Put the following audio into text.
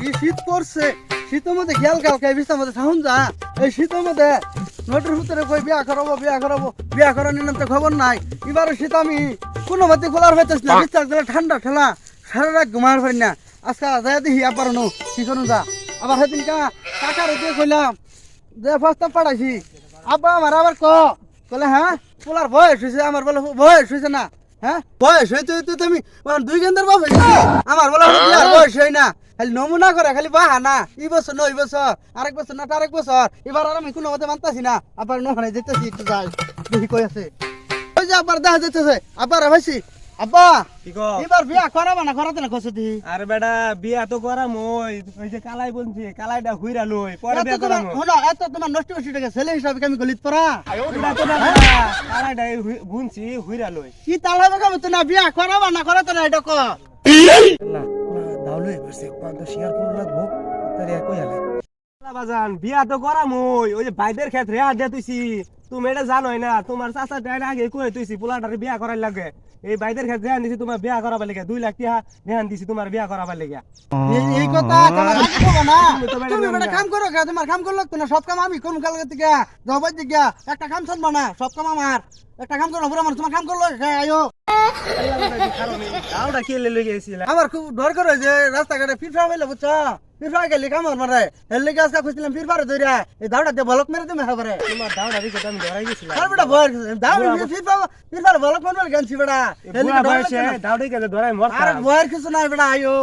কি শীত পড়ছে শীতের মধ্যে খেয়াল কালকে বিছার মধ্যে থাকুন যা এই শীতের মধ্যে নটির ভিতরে কই বিয়া করাবো বিয়া করার নাম তো খবর নাই এবারে শীত আমি কোনো মতে খোলার হইতেছি না বিছার দিলে ঠান্ডা ঠেলা সারা রাত ঘুমার পারি না আজকে যাই দেখি আবার নো কি করুন যা আবার সেদিন কাকার দিয়ে কইলাম যে প্রস্তাব পাঠাইছি আব্বা আমার আবার কলে হ্যাঁ পোলার বয়স হয়েছে আমার বলে বয়স হয়েছে না হ্যাঁ বয়স হয়েছে তুমি 2 গেন্দার বাপ হয়েছে আমার বলে বিয়ার বয়স হয় না খালি নমুনা করে খালি বাহানা এই বছর না ওই বছর আরেক বছর না আরেক বছর এবার আর আমি কোনো মতে মানতাছি না আবার নহনে যেতেছি একটু যাই দেখি কই আছে ওই যে আবার দেখা যেতেছে আবার ভাইছি আব্বা কি কও এবার বিয়া করাবা না করাতে না কইছো দি আরে বেটা বিয়া তো করাম ওই যে কালাই বলছি কালাইটা হুইরা লই পরে বিয়া করাম এত তোমার নষ্ট হচ্ছে টাকা ছেলে হিসাবে আমি গলিত পড়া কালাইটা বুনছি হুইরা লই কি তালা বাগাবো তো না বিয়া করাবা না করাতে না এটা কো না দাউলে বসে পাঁচ শেয়ার করে লাগবো তারে কই আলে বাজান বিয়া তো করাম ওই যে ভাইদের ক্ষেত্রে আর দে তুইছি তুমি এটা জানোই না তোমার চাচা ডাইরে আগে কই তুইছি পোলাটারে বিয়া করার লাগে এই ভাইদের ক্ষেত্রে ধ্যান দিছি তোমার বিয়া করাবার লাগে 2 লাখ টাকা ধ্যান দিছি তোমার বিয়া করাবার লাগে এই কথা তোমার আগে কইবা না তুমি বেটা কাম করো তোমার কাম করলো তো না সব কাম আমি কোন কালকে থেকে জবাই দিগা একটা কাম শুনবা না সব কাম আমার একটা কাম করো পুরো আমার তোমার কাম করলো আয়ো দাওটা কে লই গেছিল আমার খুব ডর করে যে রাস্তাঘাটে ফিরফা হইলে বুঝছো ফিরফা গেলে কাম মারে হেললে গাছ কা খুঁজছিলাম ফিরফারে ধইরা এই দাওটা দিয়ে বলক মেরে তুমি হাবারে তোমার দাওটা দিকে আমি ধরাই গেছিলাম আর বেটা ভয় দাও ফিরফারে বলক মারবে গানছি বেটা হেললে বয়সে দাওটাই কে ধরাই মরতা আর ভয়ের কিছু নাই বেটা আয়ো